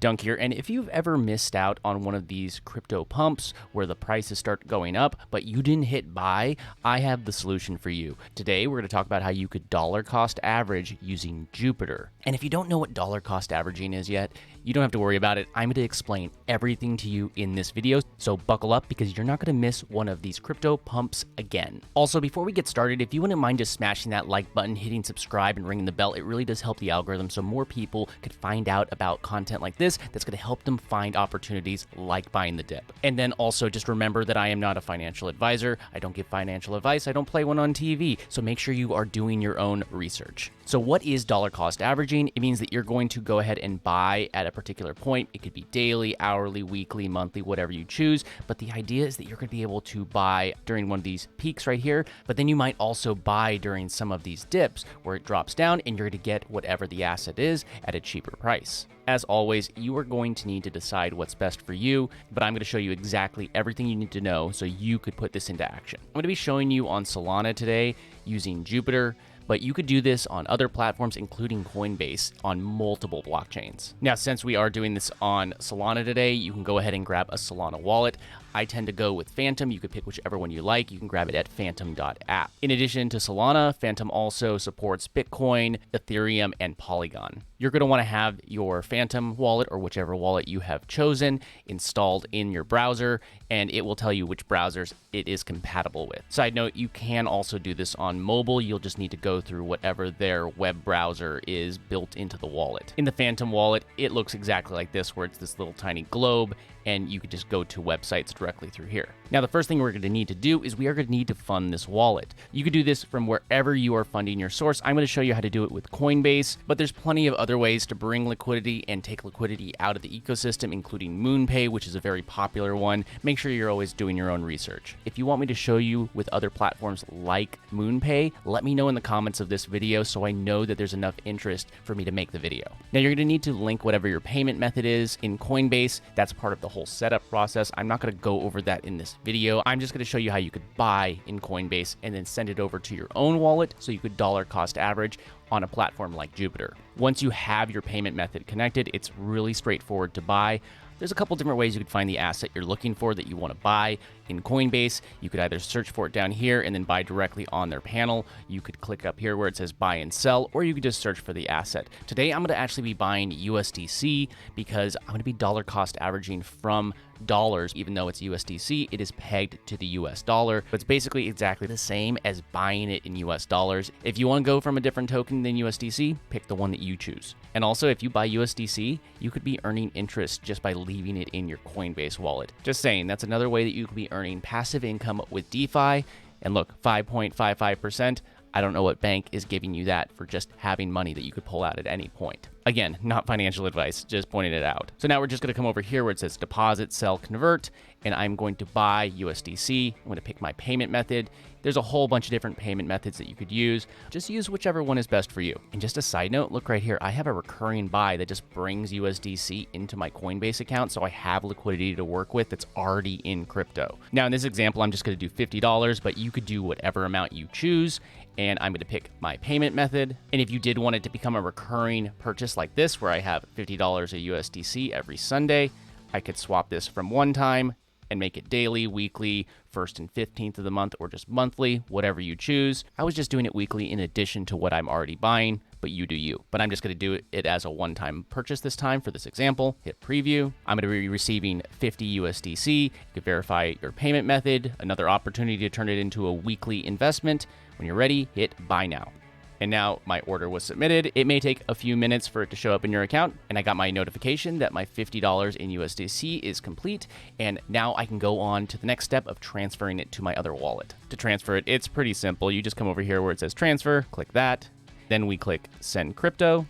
Dunk here, and if you've ever missed out on one of these crypto pumps where the prices start going up, but you didn't hit buy, I have the solution for you. Today, we're going to talk about how you could dollar cost average using Jupiter. And if you don't know what dollar cost averaging is yet, you don't have to worry about it. I'm going to explain everything to you in this video, so buckle up because you're not going to miss one of these crypto pumps again. Also, before we get started, if you wouldn't mind just smashing that like button, hitting subscribe, and ringing the bell, it really does help the algorithm so more people could find out about content like this that's going to help them find opportunities like buying the dip. And then also just remember that I am not a financial advisor. I don't give financial advice. I don't play one on TV. So make sure you are doing your own research. So what is dollar cost averaging? It means that you're going to go ahead and buy at a particular point. It could be daily, hourly, weekly, monthly, whatever you choose. But the idea is that you're going to be able to buy during one of these peaks right here. But then you might also buy during some of these dips where it drops down and you're going to get whatever the asset is at a cheaper price. As always, you are going to need to decide what's best for you, but I'm going to show you exactly everything you need to know so you could put this into action. I'm going to be showing you on Solana today using Jupiter, but you could do this on other platforms, including Coinbase, on multiple blockchains. Now, since we are doing this on Solana today, you can go ahead and grab a Solana wallet. I tend to go with Phantom. You could pick whichever one you like. You can grab it at phantom.app. In addition to Solana, Phantom also supports Bitcoin, Ethereum, and Polygon. You're going to want to have your Phantom wallet or whichever wallet you have chosen installed in your browser, and it will tell you which browsers it is compatible with. Side note, you can also do this on mobile. You'll just need to go through whatever their web browser is built into the wallet. In the Phantom wallet, it looks exactly like this, where it's this little tiny globe, and you could just go to websites directly through here. Now, the first thing we're going to need to do is we are going to need to fund this wallet. You could do this from wherever you are funding your source. I'm going to show you how to do it with Coinbase, but there's plenty of other ways to bring liquidity and take liquidity out of the ecosystem, including MoonPay, which is a very popular one. Make sure you're always doing your own research. If you want me to show you with other platforms like MoonPay, let me know in the comments of this video so I know that there's enough interest for me to make the video. Now, you're going to need to link whatever your payment method is in Coinbase. That's part of the whole setup process. I'm not going to go over that in this video. I'm just going to show you how you could buy in Coinbase and then send it over to your own wallet so you could dollar cost average on a platform like Jupiter. Once you have your payment method connected, it's really straightforward to buy. There's a couple different ways you could find the asset you're looking for that you want to buy. In Coinbase, you could either search for it down here and then buy directly on their panel. You could click up here where it says buy and sell, or you could just search for the asset. Today, I'm going to actually be buying USDC because I'm going to be dollar cost averaging from dollars. Even though it's USDC, it is pegged to the US dollar, but it's basically exactly the same as buying it in US dollars. If you want to go from a different token than USDC, pick the one that you choose. And also, if you buy USDC, you could be earning interest just by leaving it in your Coinbase wallet. Just saying, that's another way that you could be earning passive income with DeFi. And look, 5.55%. I don't know what bank is giving you that for just having money that you could pull out at any point. Again, not financial advice, just pointing it out. So now we're just going to come over here where it says deposit, sell, convert, and I'm going to buy USDC. I'm going to pick my payment method. There's a whole bunch of different payment methods that you could use. Just use whichever one is best for you. And just a side note, look right here. I have a recurring buy that just brings USDC into my Coinbase account, so I have liquidity to work with that's already in crypto. Now, in this example, I'm just going to do $50, but you could do whatever amount you choose. And I'm going to pick my payment method. And if you did want it to become a recurring purchase like this, where I have $50 of USDC every Sunday, I could swap this from one time and make it daily, weekly, 1st and 15th of the month, or just monthly, whatever you choose. I was just doing it weekly in addition to what I'm already buying, but you do you. But I'm just going to do it as a one-time purchase this time for this example. Hit preview. I'm going to be receiving 50 USDC. You can verify your payment method, another opportunity to turn it into a weekly investment. When you're ready, hit buy now. And now my order was submitted. It may take a few minutes for it to show up in your account, and I got my notification that my $50 in USDC is complete, and now I can go on to the next step of transferring it to my other wallet. To transfer it, it's pretty simple. You just come over here where it says transfer, click that, then we click send crypto,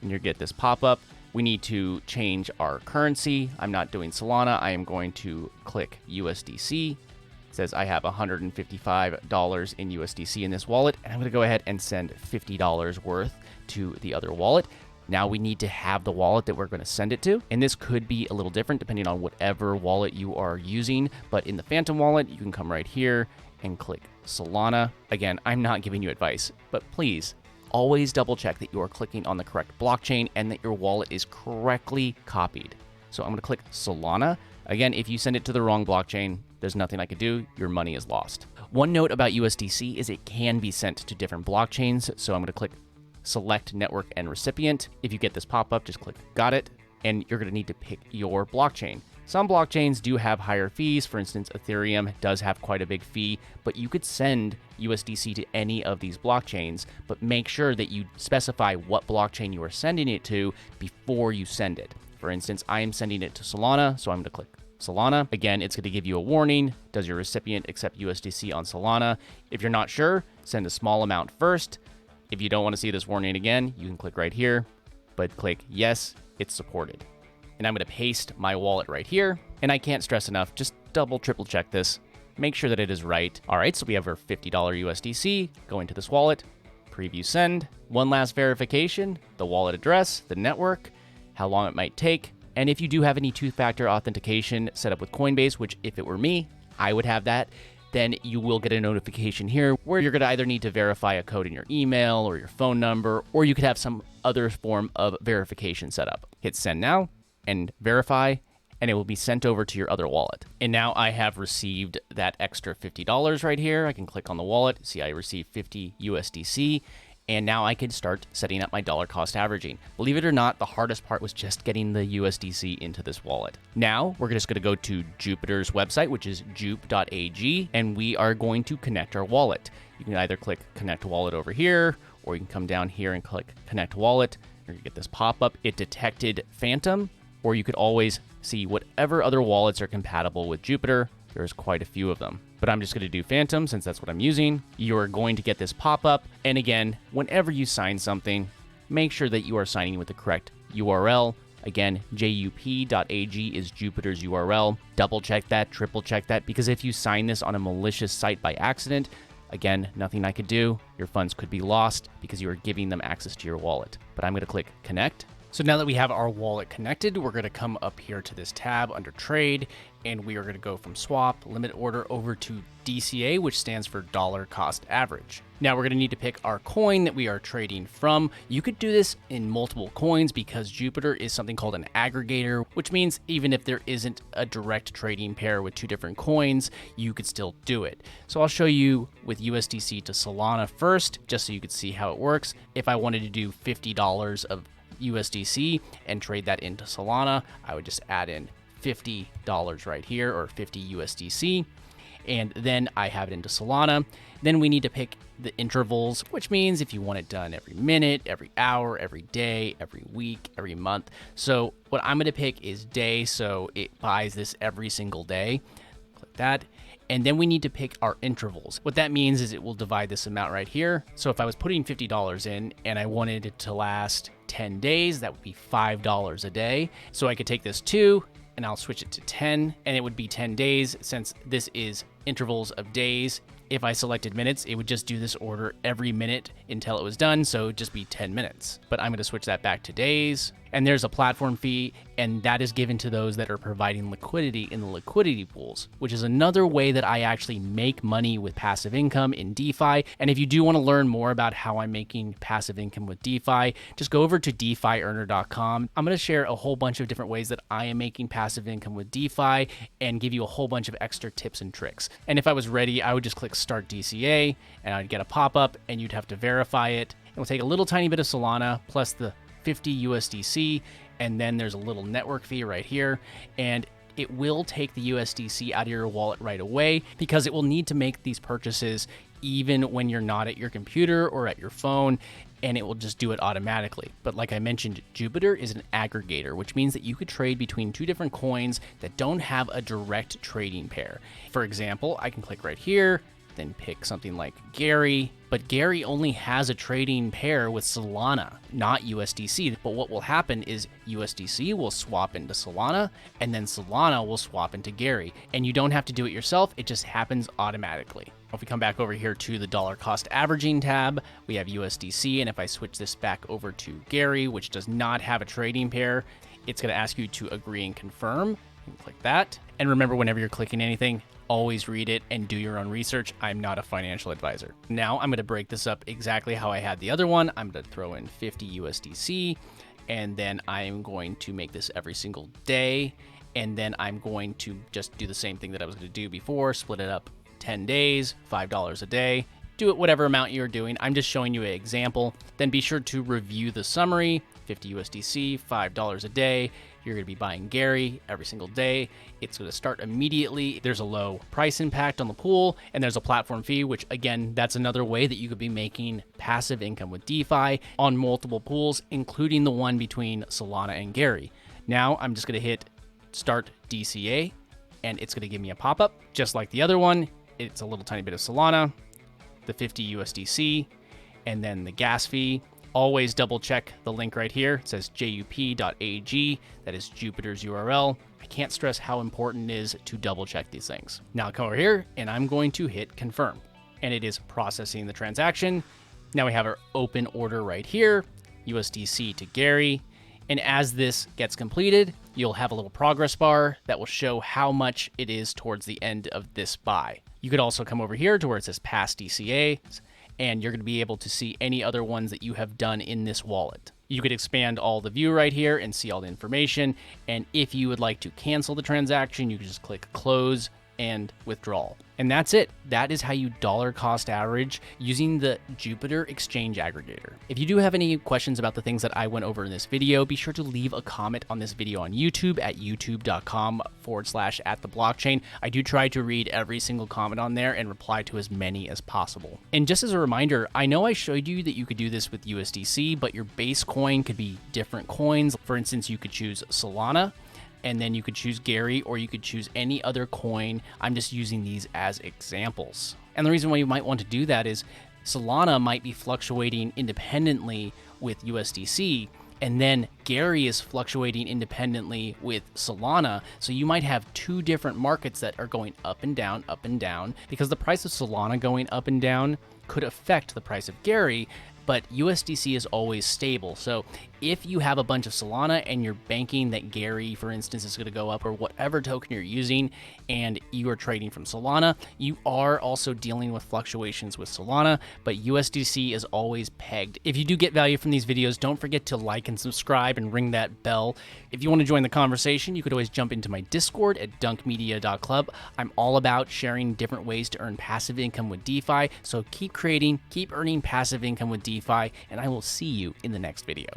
and you get this pop-up. We need to change our currency. I'm not doing Solana. I am going to click USDC. Says I have $155 in USDC in this wallet, and I'm going to go ahead and send $50 worth to the other wallet. Now we need to have the wallet that we're going to send it to, and this could be a little different depending on whatever wallet you are using, but in the Phantom wallet, you can come right here and click Solana. Again, I'm not giving you advice, but please always double check that you are clicking on the correct blockchain and that your wallet is correctly copied. So I'm going to click Solana. Again, if you send it to the wrong blockchain, there's nothing I could do. Your money is lost. One note about USDC is it can be sent to different blockchains. So I'm going to click Select Network and Recipient. If you get this pop-up, just click Got It, and you're going to need to pick your blockchain. Some blockchains do have higher fees. For instance, Ethereum does have quite a big fee, but you could send USDC to any of these blockchains, but make sure that you specify what blockchain you are sending it to before you send it. For instance, I am sending it to Solana, so I'm going to click Solana. Again, it's going to give you a warning. Does your recipient accept USDC on Solana? If you're not sure, send a small amount first. If you don't want to see this warning again, you can click right here, but click yes, it's supported. And I'm going to paste my wallet right here. And I can't stress enough, just double, triple check this. Make sure that it is right. All right, so we have our $50 USDC going to this wallet. Preview send. One last verification, the wallet address, the network, how long it might take. And if you do have any two-factor authentication set up with Coinbase, which if it were me, I would have that, then you will get a notification here where you're going to either need to verify a code in your email or your phone number, or you could have some other form of verification set up. Hit send now and verify, and it will be sent over to your other wallet. And now I have received that extra $50 right here. I can click on the wallet, see I received 50 USDC, and now I can start setting up my dollar cost averaging. Believe it or not, the hardest part was just getting the USDC into this wallet. Now we're just going to go to Jupiter's website, which is jupe.ag, and we are going to connect our wallet. You can either click connect wallet over here, or you can come down here and click connect wallet. You're going to get this pop-up. It detected Phantom, or you could always see whatever other wallets are compatible with Jupiter. There's quite a few of them, but I'm just going to do Phantom since that's what I'm using. You're going to get this pop-up. And again, whenever you sign something, make sure that you are signing with the correct URL. Again, jup.ag is Jupiter's URL. Double check that, triple check that, because if you sign this on a malicious site by accident, again, nothing I could do. Your funds could be lost because you are giving them access to your wallet. But I'm going to click connect. So now that we have our wallet connected, we're going to come up here to this tab under trade, and we are going to go from swap, limit order over to DCA, which stands for dollar cost average. Now we're going to need to pick our coin that we are trading from. You could do this in multiple coins because Jupiter is something called an aggregator, which means even if there isn't a direct trading pair with two different coins, you could still do it. So I'll show you with USDC to Solana first, just so you could see how it works. If I wanted to do $50 of USDC and trade that into Solana, I would just add in $50 right here, or 50 USDC, and then I have it into Solana. Then we need to pick the intervals, which means if you want it done every minute, every hour, every day, every week, every month. So what I'm going to pick is day, so it buys this every single day. Click that. And then we need to pick our intervals. What that means is it will divide this amount right here. So if I was putting $50 in and I wanted it to last 10 days, that would be $5 a day. So I could take this 2 and I'll switch it to 10, and it would be 10 days since this is intervals of days. If I selected minutes, it would just do this order every minute until it was done, so it would just be 10 minutes. But I'm going to switch that back to days, and there's a platform fee, and that is given to those that are providing liquidity in the liquidity pools, which is another way that I actually make money with passive income in DeFi. And if you do want to learn more about how I'm making passive income with DeFi, just go over to DeFiEarner.com. I'm going to share a whole bunch of different ways that I am making passive income with DeFi and give you a whole bunch of extra tips and tricks. And if I was ready, I would just click Start DCA, and I'd get a pop-up, and you'd have to verify it. It will take a little tiny bit of Solana plus the 50 USDC, and then there's a little network fee right here, and it will take the USDC out of your wallet right away because it will need to make these purchases even when you're not at your computer or at your phone, and it will just do it automatically. But like I mentioned, Jupiter is an aggregator, which means that you could trade between two different coins that don't have a direct trading pair. For example, I can click right here, then pick something like Gary, but Gary only has a trading pair with Solana, not USDC. But what will happen is USDC will swap into Solana, and then Solana will swap into Gary. And you don't have to do it yourself, it just happens automatically. If we come back over here to the dollar cost averaging tab, we have USDC, and if I switch this back over to Gary, which does not have a trading pair, it's going to ask you to agree and confirm. Click that. And remember, whenever you're clicking anything, Always read it and do your own research. I'm not a financial advisor. Now I'm going to break this up exactly how I had the other one. I'm going to throw in 50 USDC, and then I'm going to make this every single day. And then I'm going to just do the same thing that I was going to do before, split it up 10 days, $5 a day. Do it whatever amount you're doing. I'm just showing you an example. Then be sure to review the summary. 50 USDC, $5 a day. You're going to be buying Gary every single day. It's going to start immediately. There's a low price impact on the pool, and there's a platform fee, which again, that's another way that you could be making passive income with DeFi on multiple pools, including the one between Solana and Gary. Now I'm just going to hit start DCA, and it's going to give me a pop-up just like the other one. It's a little tiny bit of Solana, the 50 USDC, and then the gas fee. Always double check the link right here. It says jup.ag. That is Jupiter's URL. I can't stress how important it is to double check these things. Now I'll come over here and I'm going to hit confirm, and it is processing the transaction. Now we have our open order right here, USDC to Gary. And as this gets completed, you'll have a little progress bar that will show how much it is towards the end of this buy. You could also come over here to where it says past DCAs, and you're going to be able to see any other ones that you have done in this wallet. You could expand all the view right here and see all the information. And if you would like to cancel the transaction, you can just click close and withdrawal. And that's it. That is how you dollar cost average using the Jupiter Exchange Aggregator. If you do have any questions about the things that I went over in this video, be sure to leave a comment on this video on YouTube at youtube.com/@theblockchain. I do try to read every single comment on there and reply to as many as possible. And just as a reminder, I know I showed you that you could do this with USDC, but your base coin could be different coins. For instance, you could choose Solana, and then you could choose Gary, or you could choose any other coin. I'm just using these as examples. And the reason why you might want to do that is Solana might be fluctuating independently with USDC, and then Gary is fluctuating independently with Solana. So you might have two different markets that are going up and down, because the price of Solana going up and down could affect the price of Gary, but USDC is always stable. So if you have a bunch of Solana and you're banking that Gary, for instance, is going to go up, or whatever token you're using, and you are trading from Solana, you are also dealing with fluctuations with Solana, but USDC is always pegged. If you do get value from these videos, don't forget to like and subscribe and ring that bell. If you want to join the conversation, you could always jump into my Discord at dunkmedia.club. I'm all about sharing different ways to earn passive income with DeFi. So keep creating, keep earning passive income with DeFi, and I will see you in the next video.